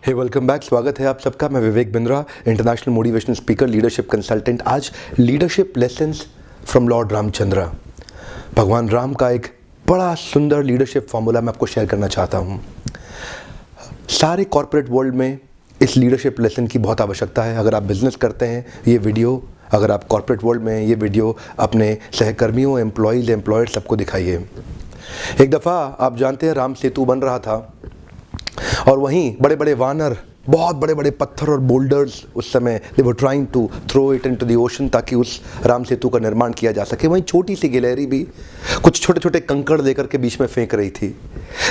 हे welcome back. स्वागत है आप सबका। मैं Vivek Bindra, international motivational speaker, leadership consultant. आज leadership lessons from lord Ramchandra. भगवान राम का एक बड़ा सुंदर लीडरशिप फॉर्मूला मैं आपको शेयर करना चाहता हूँ। सारे कॉर्पोरेट वर्ल्ड में इस लीडरशिप लेसन की बहुत आवश्यकता है। अगर आप बिजनेस करते हैं ये वीडियो, अगर आप कॉर्पोरेट वर्ल्ड में ये वीडियो अपने सहकर्मियों, एम्प्लॉयज़, एम्प्लॉयर्स सबको दिखाइए। एक दफ़ा आप जानते हैं राम सेतु बन रहा था और वहीं बड़े बड़े वानर, बहुत बड़े बड़े पत्थर और बोल्डर्स उस समय they were trying to throw it into the ocean ताकि उस राम सेतु का निर्माण किया जा सके। वहीं छोटी सी गिलहरी भी कुछ छोटे छोटे कंकड़ लेकर के बीच में फेंक रही थी,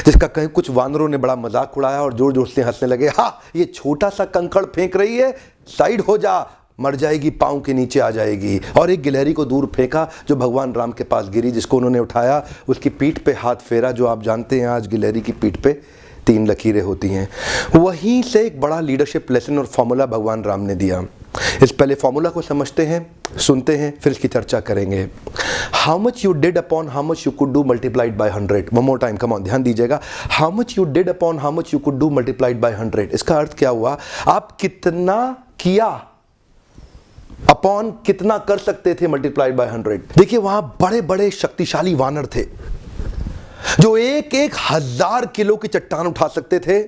जिसका कहीं कुछ वानरों ने बड़ा मजाक उड़ाया और जोर जोर से हंसने लगे। हाँ, ये छोटा सा कंकड़ फेंक रही है, साइड हो जा, मर जाएगी, पाँव के नीचे आ जाएगी। और एक गिलहरी को दूर फेंका जो भगवान राम के पास गिरी, जिसको उन्होंने उठाया, उसकी पीठ पे हाथ फेरा। जो आप जानते हैं आज गिलहरी की पीठ पे 3 लकीरें होती हैं। वहीं से एक बड़ा लीडरशिप लेसन और फॉर्मूला भगवान राम ने दिया। इस पहले फॉर्मूला को समझते हैं, सुनते हैं, फिर इसकी चर्चा करेंगे। How much you did upon how much you could do multiplied by 100। One more time, come on, ध्यान दीजिएगा। How much you did upon how much you could do multiplied by 100। इसका अर्थ क्या हुआ? आप कितना किया अपॉन कितना कर सकते थे मल्टीप्लाइड बाय 100। देखिए, वहां बड़े बड़े शक्तिशाली वानर थे जो एक 1000 किलो की चट्टान उठा सकते थे,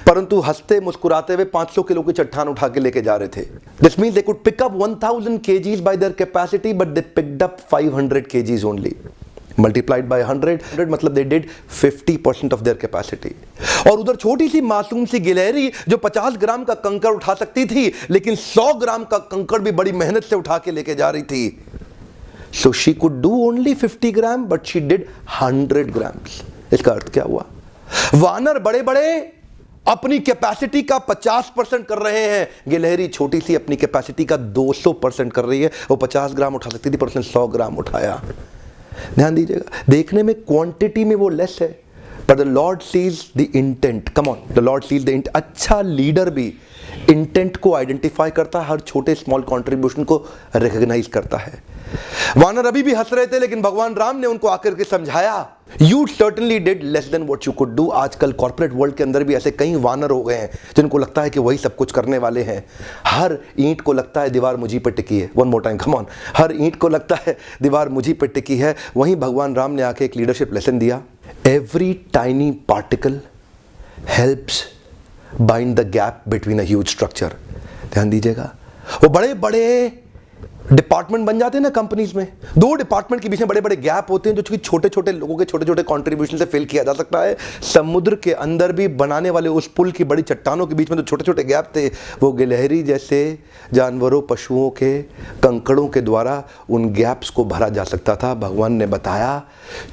परंतु हंसते मुस्कुराते हुए 500 किलो की चट्टान उठा के लेके जा रहे थे। This means they could pick up 1000 kgs by their capacity, but they picked up 500 kgs only. Multiplied by 100 मतलब they did 50% of their capacity. और उधर छोटी सी मासूम सी गिलहरी जो 50 ग्राम का कंकड़ उठा सकती थी, लेकिन 100 ग्राम का कंकड़ भी बड़ी मेहनत से उठा के लेके जा रही थी। So she could do only 50 gram, but she did 100 grams। इसका अर्थ क्या हुआ? वानर बड़े बड़े अपनी कैपेसिटी का 50% कर रहे हैं, गिलहरी छोटी सी अपनी कैपेसिटी का 200% कर रही है। वो 50 ग्राम उठा सकती थी, पर उसने 100 ग्राम उठाया। ध्यान दीजिएगा, देखने में क्वांटिटी में वो लेस है, पर the lord sees the intent. Come on, the lord sees the intent. अच्छा लीडर भी इंटेंट को आइडेंटिफाई करता है, हर छोटे स्मॉल कंट्रीब्यूशन को रिकॉग्नाइज करता है। वानर अभी भी हंस रहे थे, लेकिन भगवान राम ने उनको आकर के समझाया, you certainly did less than what you could do. आजकल कॉर्पोरेट वर्ल्ड के अंदर भी ऐसे कई वानर हो गए हैं जिनको लगता है कि वही सब कुछ करने वाले हैं। हर ईंट को लगता है दीवार मुझी पर टिकी है। One more time, come on, हर ईंट को लगता है दीवार मुझी पर टिकी है। वहीं भगवान राम ने आके एक लीडरशिप लेसन दिया। Every tiny particle helps bind the gap between a huge structure. ध्यान दीजिएगा, वो बड़े बड़े डिपार्टमेंट बन जाते हैं ना कंपनीज में, 2 डिपार्टमेंट के बीच में बड़े बड़े गैप होते हैं जो छोटे छोटे लोगों के छोटे छोटे कंट्रीब्यूशन से फिल किया जा सकता है। समुद्र के अंदर भी बनाने वाले उस पुल की बड़ी चट्टानों के बीच में जो छोटे छोटे गैप थे, वो गिलहरी जैसे जानवरों, पशुओं के कंकड़ों के द्वारा उन गैप्स को भरा जा सकता था। भगवान ने बताया,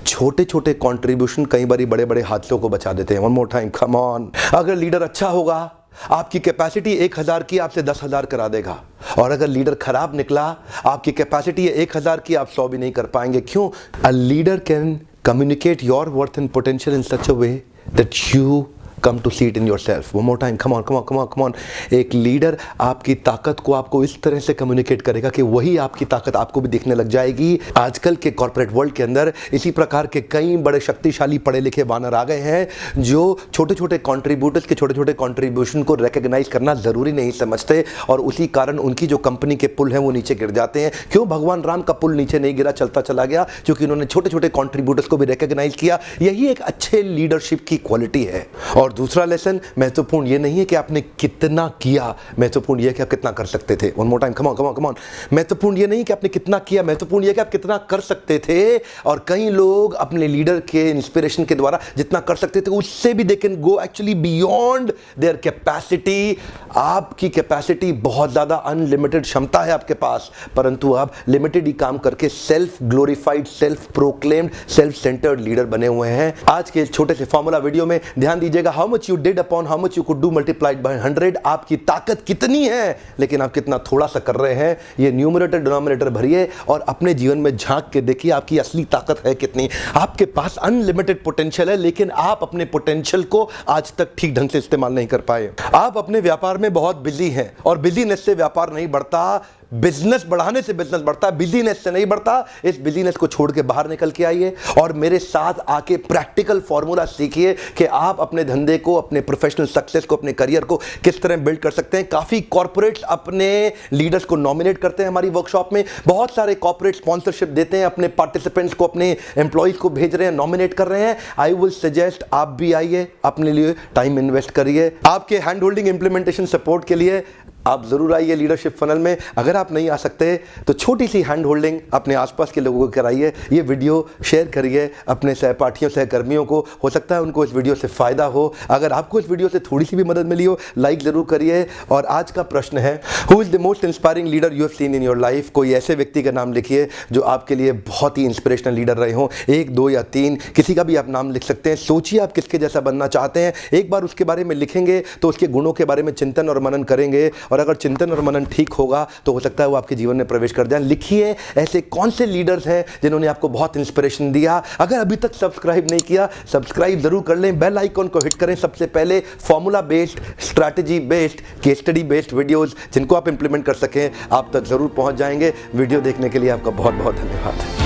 छोटे छोटे कंट्रीब्यूशन कई बार बड़े बड़े हादसों को बचा देते हैं। One more time, come on. अगर लीडर अच्छा होगा, आपकी कैपेसिटी 1000 की आपसे 10,000 करा देगा। और अगर लीडर खराब निकला, आपकी कैपेसिटी 1000 की, आप 100 भी नहीं कर पाएंगे। क्यों? A leader can communicate your worth and potential in such a way that you come to see it in yourself. One more time, come on, come on, come on, come on. एक leader आपकी ताकत को आपको इस तरह से communicate करेगा कि वही आपकी ताकत आपको भी दिखने लग जाएगी। आजकल के कॉर्पोरेट वर्ल्ड के अंदर इसी प्रकार के कई बड़े शक्तिशाली पढ़े लिखे वानर आ गए हैं जो छोटे छोटे कॉन्ट्रीब्यूटर्स के छोटे छोटे कॉन्ट्रीब्यूशन को रिकॉग्नाइज करना जरूरी नहीं समझते, और उसी कारण उनकी जो कंपनी के पुल हैं वो नीचे गिर जाते हैं। क्यों? भगवान राम का पुल नीचे नहीं गिरा, चलता चला गया, क्योंकि उन्होंने छोटे छोटे कॉन्ट्रीब्यूटर्स को भी रिकॉग्नाइज किया। यही एक अच्छे लीडरशिप की क्वालिटी है। और दूसरा लेसन, महत्वपूर्ण ये नहीं है कि आपने कितना किया, महत्वपूर्ण ये है कि आप कितना कर सकते थे। One more time, come on, come on, come on. महत्वपूर्ण ये नहीं कि आपने कितना किया, महत्वपूर्ण ये कि आप कितना कर सकते थे। और कई लोग अपने लीडर के इंस्पिरेशन के द्वारा जितना कर सकते थे, उससे भी they can go actually beyond their capacity. आपकी कैपेसिटी बहुत ज्यादा अनलिमिटेड क्षमता है आपके पास, परंतु आप लिमिटेड ही काम करके self glorified, self proclaimed, self centred leader बने हुए हैं। आज के छोटे से फॉर्मूला वीडियो में ध्यान दीजिएगा। How much you did upon how much you could do multiplied by 100। आपकी ताकत कितनी है, लेकिन आप कितना थोड़ा सा कर रहे हैं। ये न्यूमरेटर डिनोमिनेटर भरिए और अपने जीवन में झांक के देखिए आपकी असली ताकत है कितनी। आपके पास अनलिमिटेड पोटेंशियल है, लेकिन आप अपने पोटेंशियल को आज तक ठीक ढंग से इस्तेमाल नहीं कर पाए। आप अपने व्यापार में बहुत बिजी हैं और बिजीनेस से व्यापार नहीं बढ़ता। बिजनेस बढ़ाने से बिजनेस बढ़ता है, बिजीनेस से नहीं बढ़ता। इस बिजीनेस को छोड़ के बाहर निकल के आइए और मेरे साथ आके प्रैक्टिकल फॉर्मूला सीखिए कि आप अपने धंधे को, अपने प्रोफेशनल सक्सेस को, अपने करियर को किस तरह बिल्ड कर सकते हैं। काफी कॉर्पोरेट्स अपने लीडर्स को नॉमिनेट करते हैं हमारी वर्कशॉप में। बहुत सारे कॉर्पोरेट स्पॉन्सरशिप देते हैं अपने पार्टिसिपेंट्स को, अपने एम्प्लॉइज को भेज रहे हैं, नॉमिनेट कर रहे हैं। आई विल सजेस्ट आप भी आइए, अपने लिए टाइम इन्वेस्ट करिए। आपके हैंड होल्डिंग इंप्लीमेंटेशन सपोर्ट के लिए आप जरूर आइए लीडरशिप फनल में। अगर आप नहीं आ सकते तो छोटी सी हैंड होल्डिंग अपने आसपास के लोगों को कराइए। ये वीडियो शेयर करिए अपने सहपाठियों, सहकर्मियों को, हो सकता है उनको इस वीडियो से फायदा हो। अगर आपको इस वीडियो से थोड़ी सी भी मदद मिली हो, लाइक जरूर करिए। और आज का प्रश्न है, who is the most inspiring leader you have seen in your life. कोई ऐसे व्यक्ति का नाम लिखिए जो आपके लिए बहुत ही इंस्पिरेशनल लीडर रहे हों, 1, 2 या 3, किसी का भी आप नाम लिख सकते हैं। सोचिए आप किसके जैसा बनना चाहते हैं। एक बार उसके बारे में लिखेंगे तो उसके गुणों के बारे में चिंतन और मनन करेंगे, और अगर चिंतन और मनन ठीक होगा तो हो सकता है वो आपके जीवन में प्रवेश कर जाए। लिखिए ऐसे कौन से लीडर्स हैं जिन्होंने आपको बहुत इंस्पिरेशन दिया। अगर अभी तक सब्सक्राइब नहीं किया, सब्सक्राइब जरूर कर लें, बेल आइकन को हिट करें। सबसे पहले formula based, strategy based, case study based videos जिनको आप इंप्लीमेंट कर सकें आप तक जरूर पहुंच जाएंगे। वीडियो देखने के लिए आपका बहुत बहुत धन्यवाद।